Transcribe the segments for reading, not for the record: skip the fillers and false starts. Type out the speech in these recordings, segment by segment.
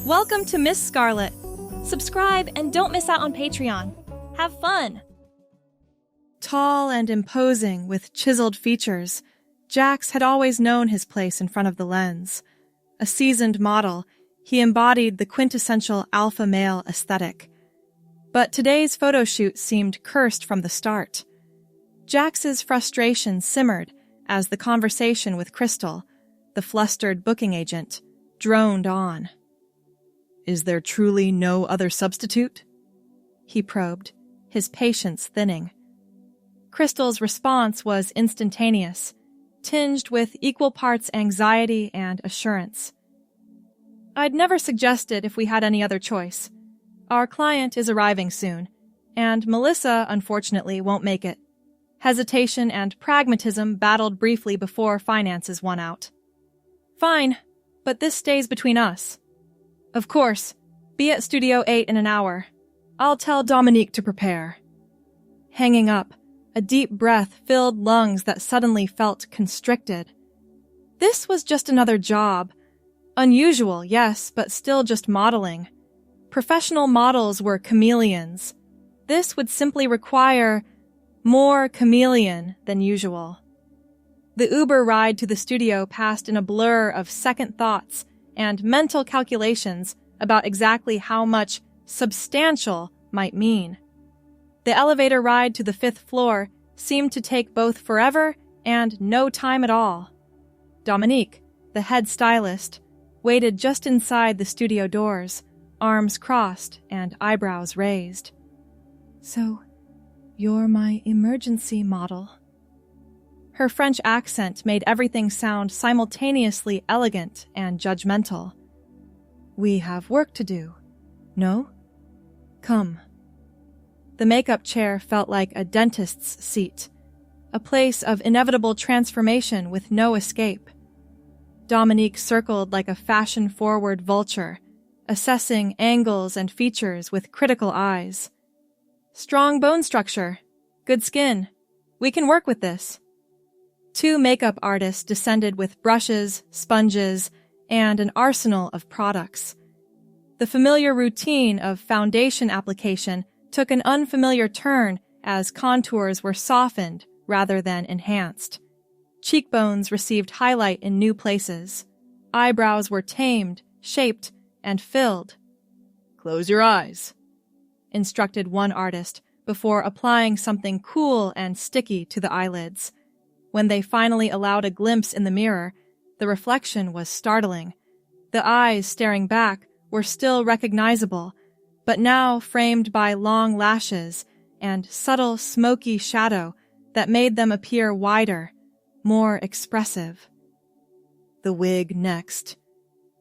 Welcome to Miss Scarlett. Subscribe and don't miss out on Patreon. Have fun! Tall and imposing with chiseled features, Jax had always known his place in front of the lens. A seasoned model, he embodied the quintessential alpha male aesthetic. But today's photo shoot seemed cursed from the start. Jax's frustration simmered as the conversation with Crystal, the flustered booking agent, droned on. Is there truly no other substitute? He probed, his patience thinning. Crystal's response was instantaneous, tinged with equal parts anxiety and assurance. I'd never suggest it if we had any other choice. Our client is arriving soon, and Melissa, unfortunately, won't make it. Hesitation and pragmatism battled briefly before finances won out. Fine, but this stays between us. Of course, be at Studio 8 in an hour. I'll tell Dominique to prepare. Hanging up, a deep breath filled lungs that suddenly felt constricted. This was just another job. Unusual, yes, but still just modeling. Professional models were chameleons. This would simply require more chameleon than usual. The Uber ride to the studio passed in a blur of second thoughts and mental calculations about exactly how much substantial might mean. The elevator ride to the 5th floor seemed to take both forever and no time at all. Dominique, the head stylist, waited just inside the studio doors, arms crossed and eyebrows raised. So, you're my emergency model. Her French accent made everything sound simultaneously elegant and judgmental. We have work to do, no? Come. The makeup chair felt like a dentist's seat, a place of inevitable transformation with no escape. Dominique circled like a fashion-forward vulture, assessing angles and features with critical eyes. Strong bone structure, good skin. We can work with this. 2 makeup artists descended with brushes, sponges, and an arsenal of products. The familiar routine of foundation application took an unfamiliar turn as contours were softened rather than enhanced. Cheekbones received highlight in new places. Eyebrows were tamed, shaped, and filled. Close your eyes, instructed one artist before applying something cool and sticky to the eyelids. When they finally allowed a glimpse in the mirror, the reflection was startling. The eyes staring back were still recognizable, but now framed by long lashes and subtle smoky shadow that made them appear wider, more expressive. The wig next,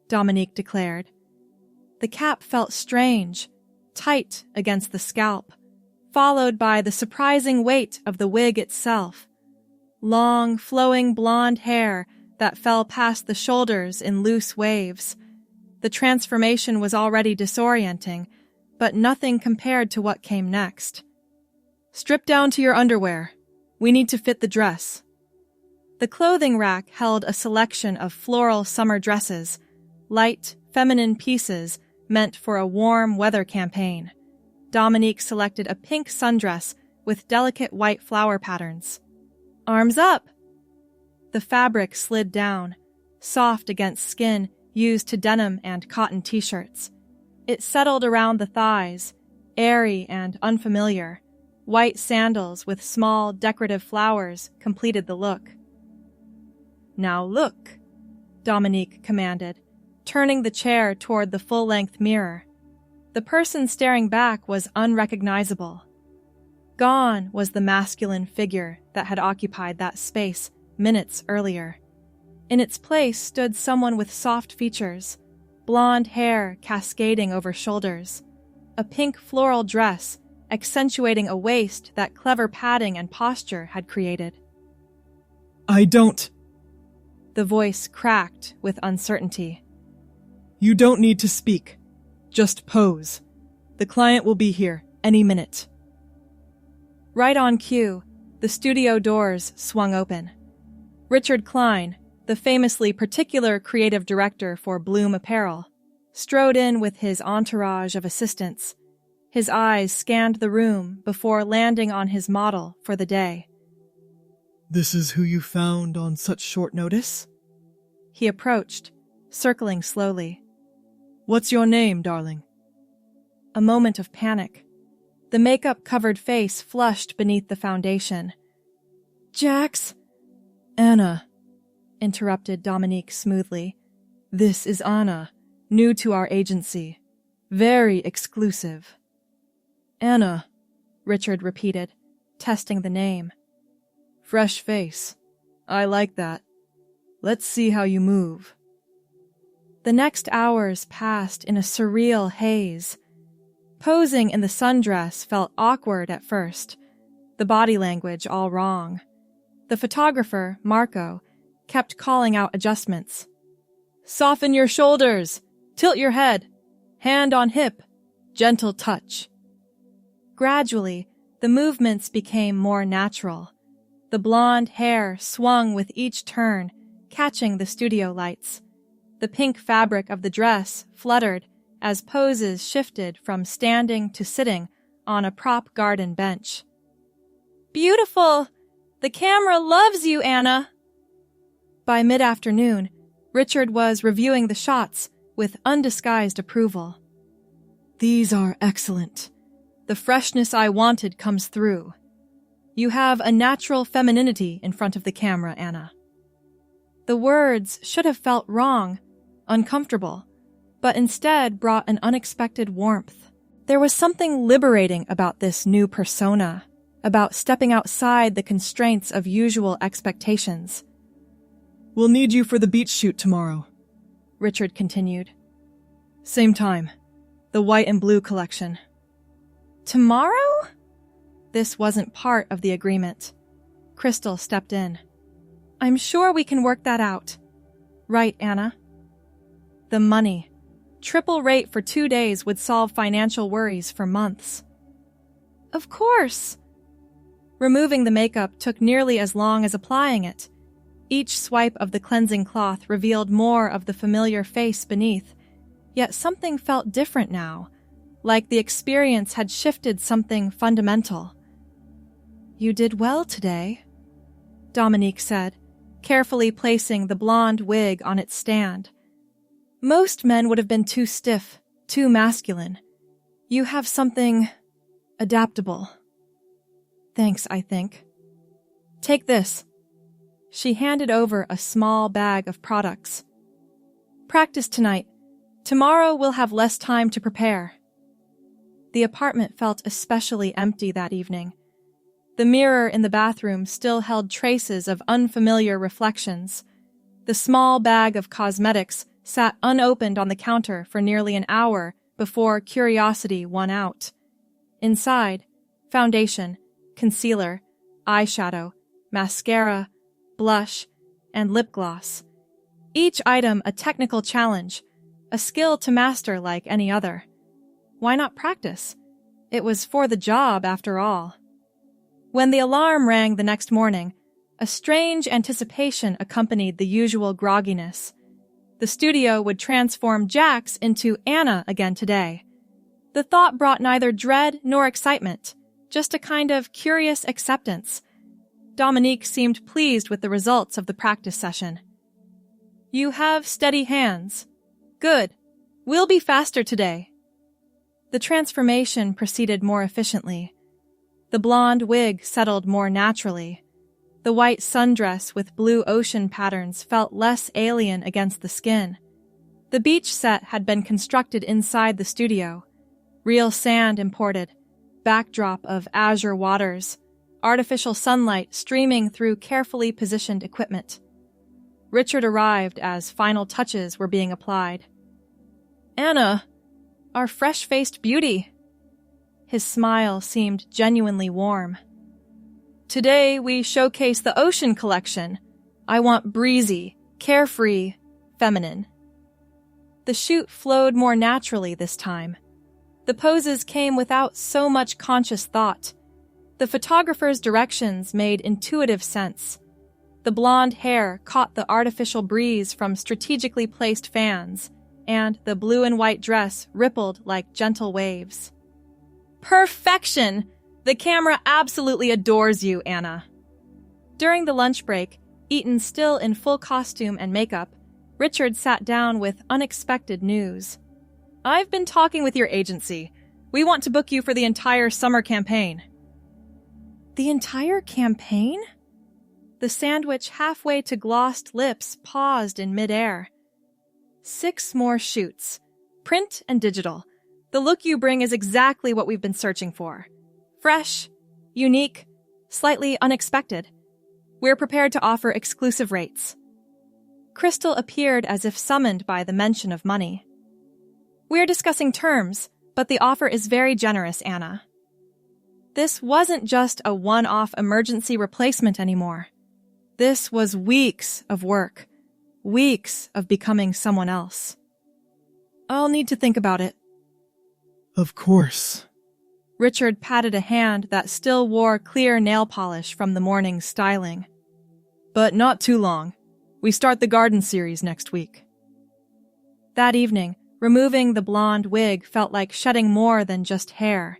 Dominique declared. The cap felt strange, tight against the scalp, followed by the surprising weight of the wig itself. Long, flowing blonde hair that fell past the shoulders in loose waves. The transformation was already disorienting, but nothing compared to what came next. Strip down to your underwear. We need to fit the dress. The clothing rack held a selection of floral summer dresses, light, feminine pieces meant for a warm weather campaign. Dominique selected a pink sundress with delicate white flower patterns. Arms up! The fabric slid down, soft against skin used to denim and cotton t-shirts. It settled around the thighs, airy and unfamiliar. White sandals with small decorative flowers completed the look. Now look, Dominique commanded, turning the chair toward the full-length mirror. The person staring back was unrecognizable. Gone was the masculine figure that had occupied that space minutes earlier. In its place stood someone with soft features, blonde hair cascading over shoulders, a pink floral dress accentuating a waist that clever padding and posture had created. I don't. The voice cracked with uncertainty. You don't need to speak. Just pose. The client will be here any minute. Right on cue, the studio doors swung open. Richard Klein, the famously particular creative director for Bloom Apparel, strode in with his entourage of assistants. His eyes scanned the room before landing on his model for the day. This is who you found on such short notice? He approached, circling slowly. What's your name, darling? A moment of panic. The makeup-covered face flushed beneath the foundation. Jax? Anna, interrupted Dominique smoothly. This is Anna, new to our agency. Very exclusive. Anna, Richard repeated, testing the name. Fresh face. I like that. Let's see how you move. The next hours passed in a surreal haze. Posing in the sundress felt awkward at first, the body language all wrong. The photographer, Marco, kept calling out adjustments. Soften your shoulders, tilt your head, hand on hip, gentle touch. Gradually, the movements became more natural. The blonde hair swung with each turn, catching the studio lights. The pink fabric of the dress fluttered as poses shifted from standing to sitting on a prop garden bench. Beautiful! The camera loves you, Anna! By mid-afternoon, Richard was reviewing the shots with undisguised approval. These are excellent. The freshness I wanted comes through. You have a natural femininity in front of the camera, Anna. The words should have felt wrong, uncomfortable, but instead brought an unexpected warmth. There was something liberating about this new persona, about stepping outside the constraints of usual expectations. We'll need you for the beach shoot tomorrow, Richard continued. Same time. The white and blue collection. Tomorrow? This wasn't part of the agreement. Crystal stepped in. I'm sure we can work that out. Right, Anna? The money. Triple rate for 2 days would solve financial worries for months. Of course. Removing the makeup took nearly as long as applying it. Each swipe of the cleansing cloth revealed more of the familiar face beneath, yet something felt different now, like the experience had shifted something fundamental. You did well today, Dominique said, carefully placing the blonde wig on its stand. Most men would have been too stiff, too masculine. You have something adaptable. Thanks, I think. Take this. She handed over a small bag of products. Practice tonight. Tomorrow we'll have less time to prepare. The apartment felt especially empty that evening. The mirror in the bathroom still held traces of unfamiliar reflections. The small bag of cosmetics sat unopened on the counter for nearly an hour before curiosity won out. Inside, foundation, concealer, eyeshadow, mascara, blush, and lip gloss. Each item a technical challenge, a skill to master like any other. Why not practice? It was for the job, after all. When the alarm rang the next morning, a strange anticipation accompanied the usual grogginess. The studio would transform Jax into Anna again today. The thought brought neither dread nor excitement, just a kind of curious acceptance. Dominique seemed pleased with the results of the practice session. You have steady hands. Good. We'll be faster today. The transformation proceeded more efficiently. The blonde wig settled more naturally. The white sundress with blue ocean patterns felt less alien against the skin. The beach set had been constructed inside the studio. Real sand imported, backdrop of azure waters, artificial sunlight streaming through carefully positioned equipment. Richard arrived as final touches were being applied. Anna, our fresh-faced beauty. His smile seemed genuinely warm. Today we showcase the ocean collection. I want breezy, carefree, feminine. The shoot flowed more naturally this time. The poses came without so much conscious thought. The photographer's directions made intuitive sense. The blonde hair caught the artificial breeze from strategically placed fans, and the blue and white dress rippled like gentle waves. Perfection! The camera absolutely adores you, Anna. During the lunch break, eaten still in full costume and makeup, Richard sat down with unexpected news. I've been talking with your agency. We want to book you for the entire summer campaign. The entire campaign? The sandwich halfway to glossed lips paused in midair. 6 more shoots. Print and digital. The look you bring is exactly what we've been searching for. Fresh, unique, slightly unexpected. We're prepared to offer exclusive rates. Crystal appeared as if summoned by the mention of money. We're discussing terms, but the offer is very generous, Anna. This wasn't just a one-off emergency replacement anymore. This was weeks of work, weeks of becoming someone else. I'll need to think about it. Of course. Richard patted a hand that still wore clear nail polish from the morning's styling. But not too long. We start the garden series next week. That evening, removing the blonde wig felt like shedding more than just hair.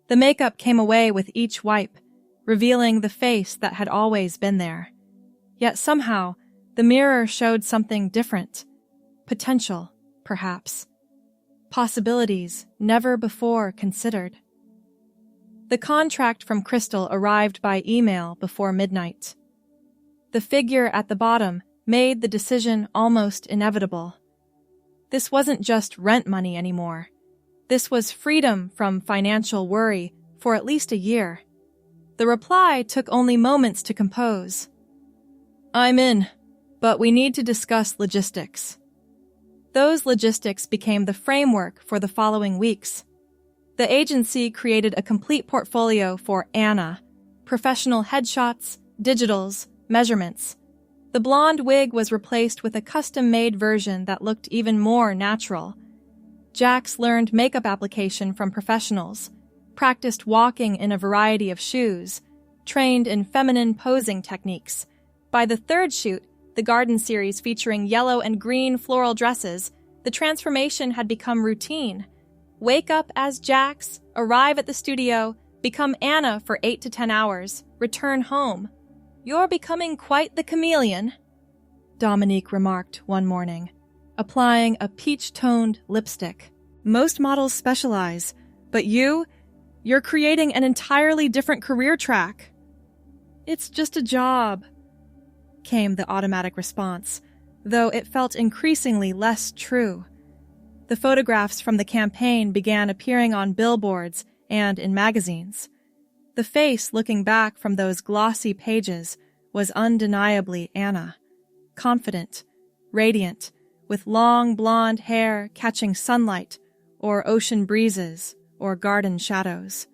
The makeup came away with each wipe, revealing the face that had always been there. Yet somehow, the mirror showed something different. Potential, perhaps. Possibilities never before considered. The contract from Crystal arrived by email before midnight. The figure at the bottom made the decision almost inevitable. This wasn't just rent money anymore. This was freedom from financial worry for at least a year. The reply took only moments to compose. I'm in, but we need to discuss logistics. Those logistics became the framework for the following weeks. The agency created a complete portfolio for Anna, professional headshots, digitals, measurements. The blonde wig was replaced with a custom-made version that looked even more natural. Jax learned makeup application from professionals, practiced walking in a variety of shoes, trained in feminine posing techniques. By the third shoot, the garden series featuring yellow and green floral dresses, the transformation had become routine. Wake up as Jax, arrive at the studio, become Anna for 8 to 10 hours, return home. You're becoming quite the chameleon, Dominique remarked one morning, applying a peach-toned lipstick. Most models specialize, but you're creating an entirely different career track. It's just a job, came the automatic response, though it felt increasingly less true. The photographs from the campaign began appearing on billboards and in magazines. The face looking back from those glossy pages was undeniably Anna, confident, radiant, with long blonde hair catching sunlight or ocean breezes or garden shadows.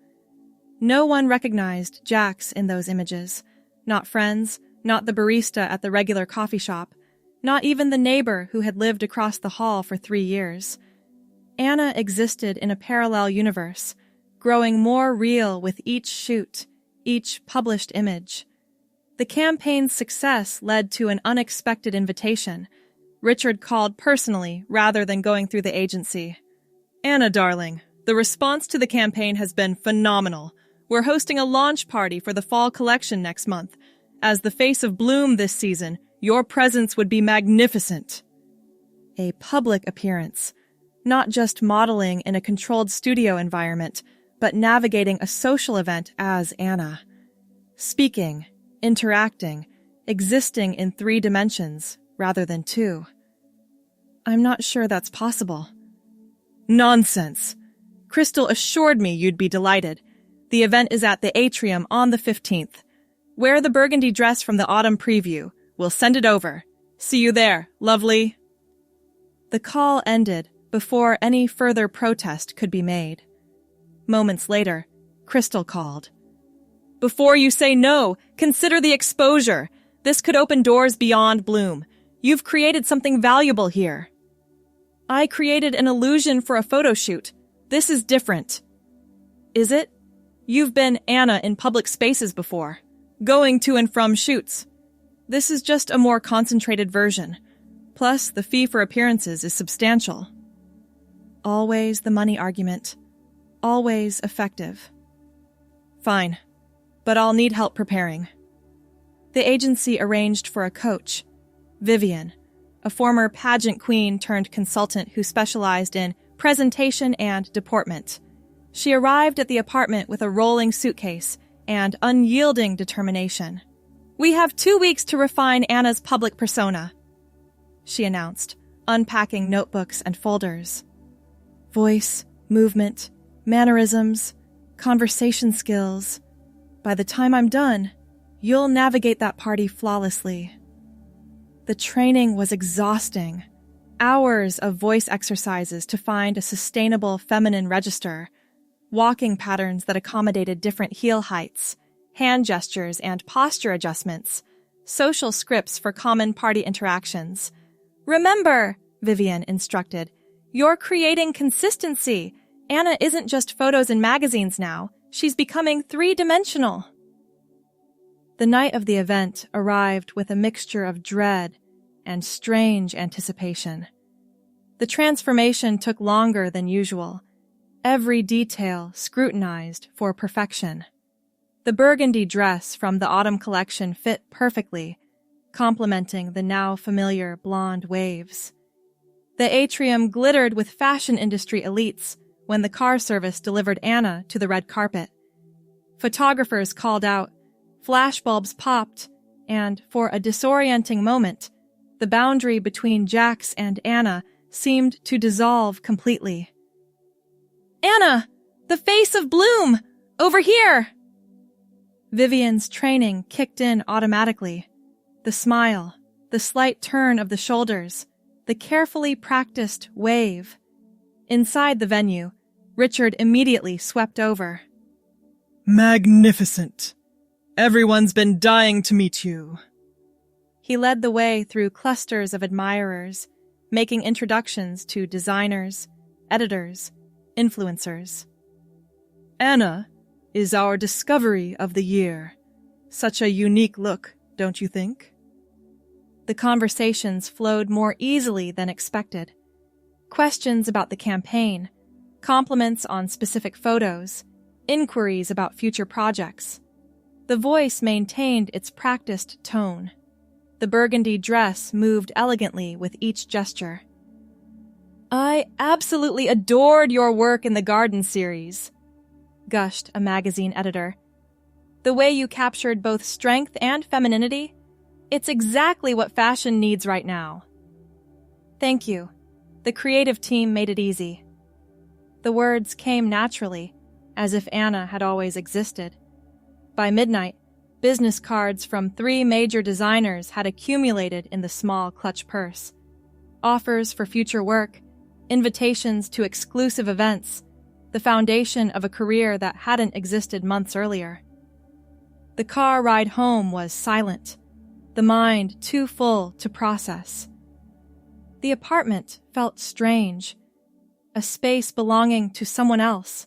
No one recognized Jax in those images, not friends, not the barista at the regular coffee shop, not even the neighbor who had lived across the hall for 3 years. Anna existed in a parallel universe, growing more real with each shoot, each published image. The campaign's success led to an unexpected invitation. Richard called personally rather than going through the agency. Anna, darling, the response to the campaign has been phenomenal. We're hosting a launch party for the fall collection next month. As the face of Bloom this season, your presence would be magnificent. A public appearance. Not just modeling in a controlled studio environment, but navigating a social event as Anna. Speaking, interacting, existing in 3 dimensions rather than 2. I'm not sure that's possible. Nonsense. Crystal assured me you'd be delighted. The event is at the atrium on the 15th. Wear the burgundy dress from the autumn preview. We'll send it over. See you there, lovely. The call ended before any further protest could be made. Moments later, Crystal called. Before you say no, consider the exposure. This could open doors beyond Bloom. You've created something valuable here. I created an illusion for a photo shoot. This is different. Is it? You've been Anna in public spaces before, going to and from shoots. This is just a more concentrated version. Plus, the fee for appearances is substantial. Always the money argument. Always effective. Fine, but I'll need help preparing. The agency arranged for a coach, Vivian, a former pageant queen turned consultant who specialized in presentation and deportment. She arrived at the apartment with a rolling suitcase and unyielding determination. "We have 2 weeks to refine Anna's public persona," she announced, unpacking notebooks and folders. Voice, movement, mannerisms, conversation skills. By the time I'm done, you'll navigate that party flawlessly. The training was exhausting. Hours of voice exercises to find a sustainable feminine register, walking patterns that accommodated different heel heights, hand gestures and posture adjustments, social scripts for common party interactions. "Remember," Vivian instructed, "you're creating consistency. Anna isn't just photos in magazines now. She's becoming three-dimensional." The night of the event arrived with a mixture of dread and strange anticipation. The transformation took longer than usual, every detail scrutinized for perfection. The burgundy dress from the autumn collection fit perfectly, complementing the now familiar blonde waves. The atrium glittered with fashion industry elites when the car service delivered Anna to the red carpet. Photographers called out, flashbulbs popped, and for a disorienting moment, the boundary between Jax and Anna seemed to dissolve completely. "Anna! The face of Bloom! Over here!" Vivian's training kicked in automatically. The smile, the slight turn of the shoulders, the carefully practiced wave. Inside the venue, Richard immediately swept over. Magnificent. Everyone's been dying to meet you. He led the way through clusters of admirers, making introductions to designers, editors, influencers. Anna is our discovery of the year. Such a unique look, don't you think? The conversations flowed more easily than expected. Questions about the campaign, compliments on specific photos, inquiries about future projects. The voice maintained its practiced tone. The burgundy dress moved elegantly with each gesture. "I absolutely adored your work in the Garden series," gushed a magazine editor. "The way you captured both strength and femininity, it's exactly what fashion needs right now." "Thank you." The creative team made it easy. The words came naturally, as if Anna had always existed. By midnight, business cards from 3 major designers had accumulated in the small clutch purse. Offers for future work, invitations to exclusive events, the foundation of a career that hadn't existed months earlier. The car ride home was silent, the mind too full to process. The apartment felt strange, a space belonging to someone else,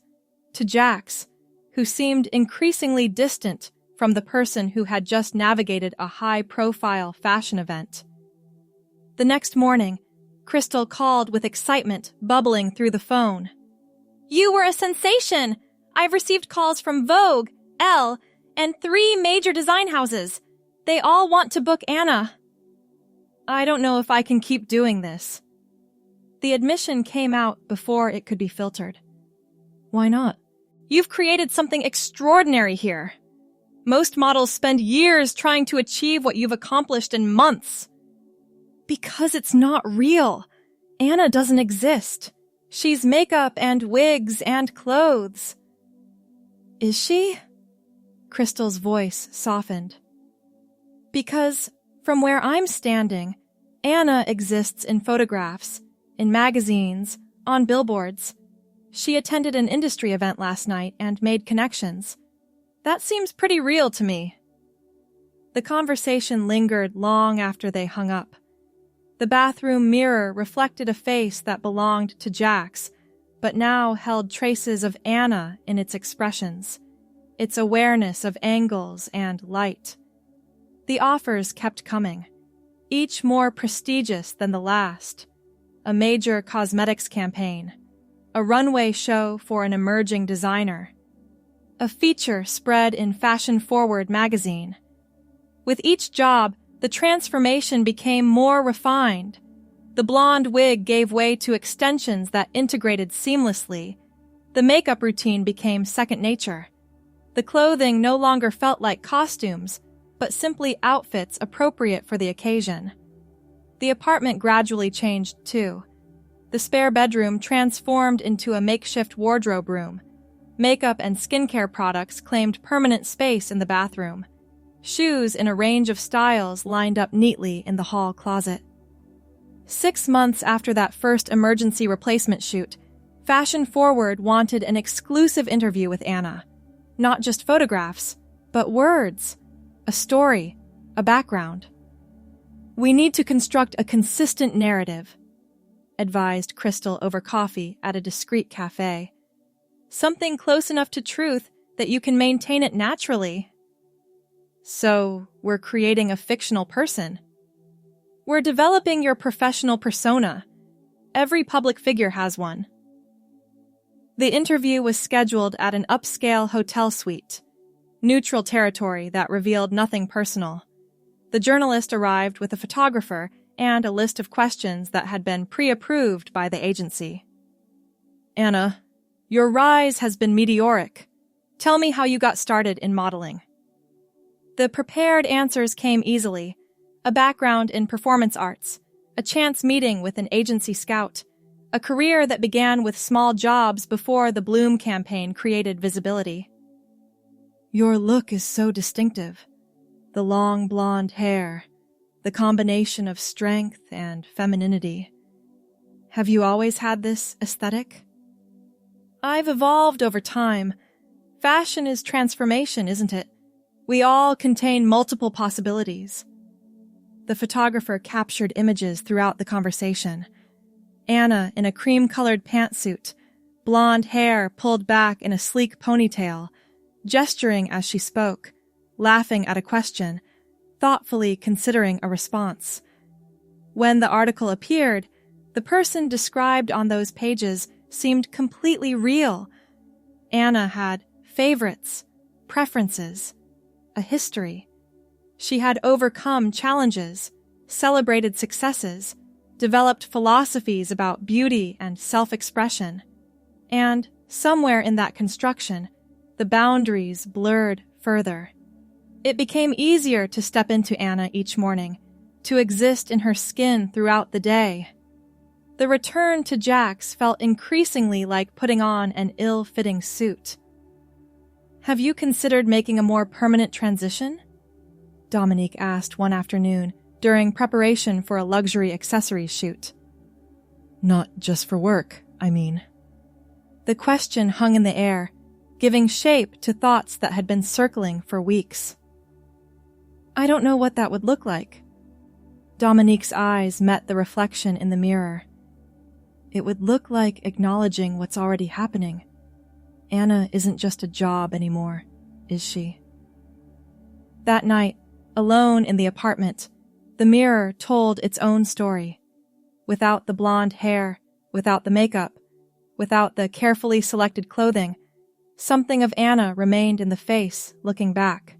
to Jax, who seemed increasingly distant from the person who had just navigated a high-profile fashion event. The next morning, Crystal called with excitement bubbling through the phone. "You were a sensation! I've received calls from Vogue, Elle, and 3 major design houses. They all want to book Anna." "I don't know if I can keep doing this." The admission came out before it could be filtered. "Why not? You've created something extraordinary here. Most models spend years trying to achieve what you've accomplished in months." "Because it's not real. Anna doesn't exist. She's makeup and wigs and clothes." "Is she?" Crystal's voice softened. "Because from where I'm standing, Anna exists in photographs, in magazines, on billboards. She attended an industry event last night and made connections. That seems pretty real to me." The conversation lingered long after they hung up. The bathroom mirror reflected a face that belonged to Jax, but now held traces of Anna in its expressions, its awareness of angles and light. The offers kept coming. each more prestigious than the last. A major cosmetics campaign, a runway show for an emerging designer, a feature spread in Fashion Forward magazine. With each job, the transformation became more refined. The blonde wig gave way to extensions that integrated seamlessly. The makeup routine became second nature. The clothing no longer felt like costumes, but simply outfits appropriate for the occasion. The apartment gradually changed, too. The spare bedroom transformed into a makeshift wardrobe room. Makeup and skincare products claimed permanent space in the bathroom. Shoes in a range of styles lined up neatly in the hall closet. 6 months after that first emergency replacement shoot, Fashion Forward wanted an exclusive interview with Anna. Not just photographs, but words, a story, a background. "We need to construct a consistent narrative," advised Crystal over coffee at a discreet cafe. "Something close enough to truth that you can maintain it naturally." "So, we're creating a fictional person?" "We're developing your professional persona. Every public figure has one." The interview was scheduled at an upscale hotel suite, neutral territory that revealed nothing personal. The journalist arrived with a photographer and a list of questions that had been pre-approved by the agency. "Anna, your rise has been meteoric. Tell me how you got started in modeling." The prepared answers came easily: a background in performance arts, a chance meeting with an agency scout, a career that began with small jobs before the Bloom campaign created visibility. "Your look is so distinctive. The long blonde hair, the combination of strength and femininity. Have you always had this aesthetic?" "I've evolved over time. Fashion is transformation, isn't it? We all contain multiple possibilities." The photographer captured images throughout the conversation. Anna in a cream-colored pantsuit, blonde hair pulled back in a sleek ponytail, gesturing as she spoke, laughing at a question, thoughtfully considering a response. When the article appeared, the person described on those pages seemed completely real. Anna had favorites, preferences, a history. She had overcome challenges, celebrated successes, developed philosophies about beauty and self-expression. And, somewhere in that construction, the boundaries blurred further. It became easier to step into Anna each morning, to exist in her skin throughout the day. The return to Jax felt increasingly like putting on an ill-fitting suit. "Have you considered making a more permanent transition?" Dominique asked one afternoon during preparation for a luxury accessories shoot. "Not just for work, I mean." The question hung in the air, giving shape to thoughts that had been circling for weeks. "I don't know what that would look like." Dominique's eyes met the reflection in the mirror. "It would look like acknowledging what's already happening. Anna isn't just a job anymore, is she?" That night, alone in the apartment, the mirror told its own story. Without the blonde hair, without the makeup, without the carefully selected clothing, something of Anna remained in the face, looking back.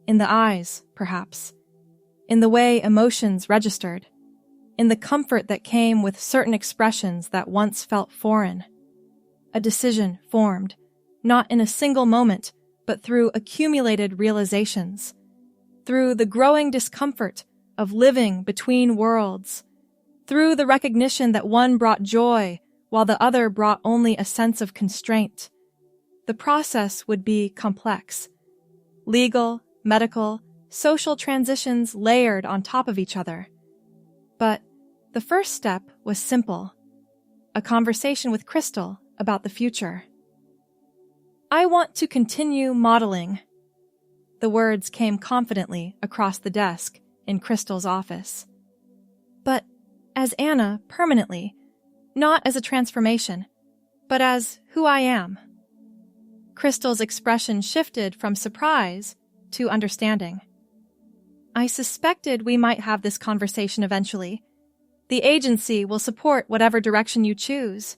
In the eyes, perhaps. In the way emotions registered. In the comfort that came with certain expressions that once felt foreign. A decision formed, not in a single moment, but through accumulated realizations. Through the growing discomfort of living between worlds. Through the recognition that one brought joy while the other brought only a sense of constraint. The process would be complex. Legal, medical, social transitions layered on top of each other. But the first step was simple. A conversation with Crystal about the future. "I want to continue modeling." The words came confidently across the desk in Crystal's office. "But as Anna permanently, not as a transformation, but as who I am." Crystal's expression shifted from surprise to understanding. I suspected we might have this conversation eventually. The agency will support whatever direction you choose.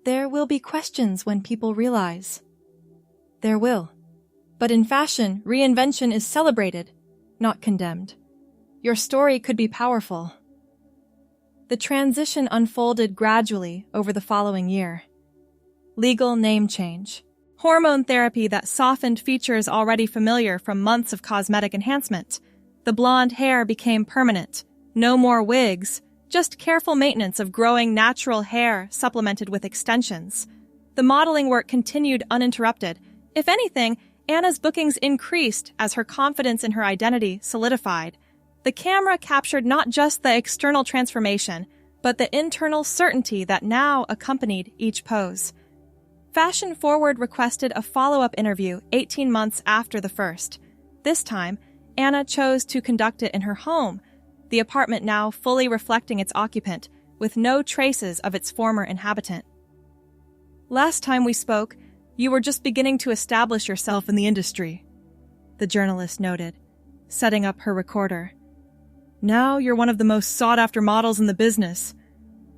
There will be questions when people realize. There will. But in fashion, reinvention is celebrated, not condemned. Your story could be powerful. The transition unfolded gradually over the following year. Legal name change. Hormone therapy that softened features already familiar from months of cosmetic enhancement. The blonde hair became permanent. No more wigs, just careful maintenance of growing natural hair supplemented with extensions. The modeling work continued uninterrupted. If anything, Anna's bookings increased as her confidence in her identity solidified. The camera captured not just the external transformation, but the internal certainty that now accompanied each pose. Fashion Forward requested a follow-up interview 18 months after the first. This time, Anna chose to conduct it in her home, the apartment now fully reflecting its occupant, with no traces of its former inhabitant. Last time we spoke, you were just beginning to establish yourself in the industry, the journalist noted, setting up her recorder. Now you're one of the most sought-after models in the business.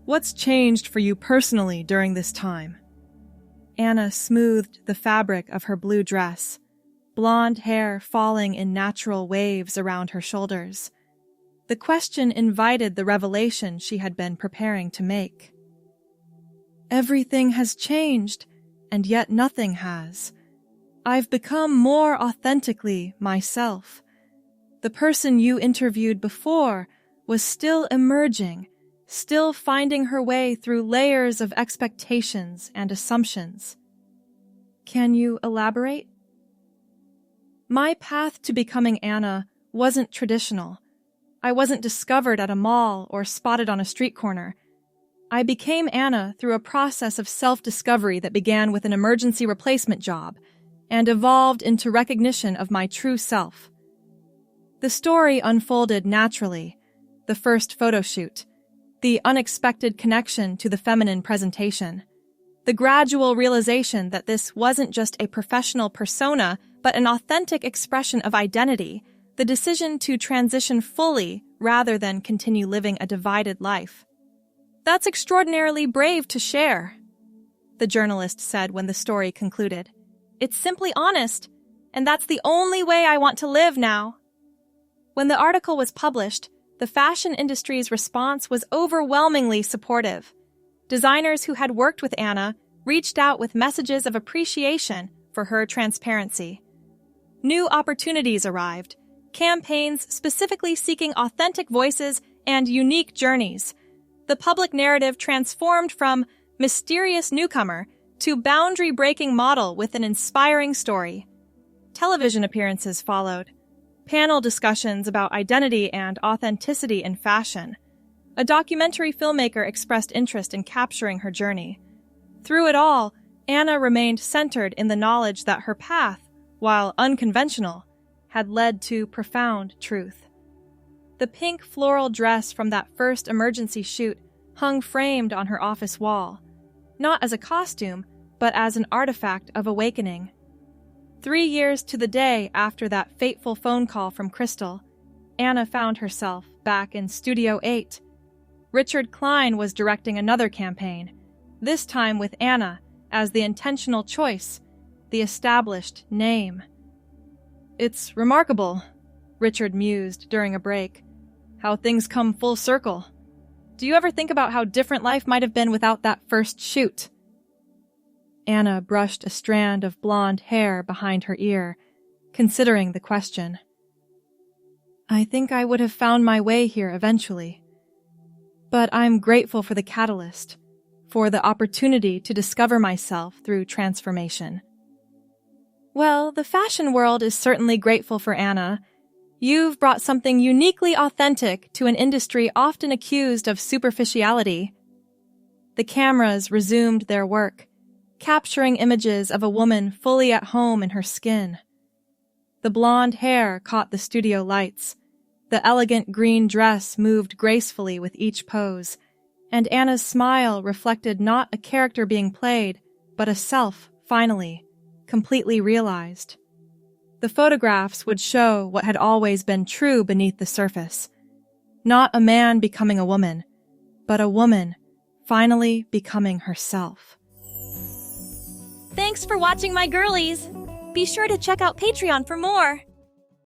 What's changed for you personally during this time? Anna smoothed the fabric of her blue dress, blonde hair falling in natural waves around her shoulders. The question invited the revelation she had been preparing to make. Everything has changed, and yet nothing has. I've become more authentically myself. The person you interviewed before was still emerging, still finding her way through layers of expectations and assumptions. Can you elaborate? My path to becoming Anna wasn't traditional. I wasn't discovered at a mall or spotted on a street corner. I became Anna through a process of self-discovery that began with an emergency replacement job and evolved into recognition of my true self. The story unfolded naturally. The first photo shoot, the unexpected connection to the feminine presentation, the gradual realization that this wasn't just a professional persona, but an authentic expression of identity, the decision to transition fully rather than continue living a divided life. That's extraordinarily brave to share, the journalist said when the story concluded. It's simply honest, and that's the only way I want to live now. When the article was published, the fashion industry's response was overwhelmingly supportive. Designers who had worked with Anna reached out with messages of appreciation for her transparency. New opportunities arrived, campaigns specifically seeking authentic voices and unique journeys. The public narrative transformed from mysterious newcomer to boundary-breaking model with an inspiring story. Television appearances followed. Panel discussions about identity and authenticity in fashion. A documentary filmmaker expressed interest in capturing her journey. Through it all, Anna remained centered in the knowledge that her path, while unconventional, had led to profound truth. The pink floral dress from that first emergency shoot hung framed on her office wall, not as a costume, but as an artifact of awakening. 3 years to the day after that fateful phone call from Crystal, Anna found herself back in Studio 8. Richard Klein was directing another campaign, this time with Anna as the intentional choice, the established name. It's remarkable, Richard mused during a break, how things come full circle. Do you ever think about how different life might have been without that first shoot? Anna brushed a strand of blonde hair behind her ear, considering the question. I think I would have found my way here eventually. But I'm grateful for the catalyst, for the opportunity to discover myself through transformation. Well, the fashion world is certainly grateful for Anna. You've brought something uniquely authentic to an industry often accused of superficiality. The cameras resumed their work, capturing images of a woman fully at home in her skin. The blonde hair caught the studio lights. The elegant green dress moved gracefully with each pose, and Anna's smile reflected not a character being played, but a self, finally, completely realized. The photographs would show what had always been true beneath the surface. Not a man becoming a woman, but a woman finally becoming herself. Thanks for watching, my girlies. Be sure to check out Patreon for more.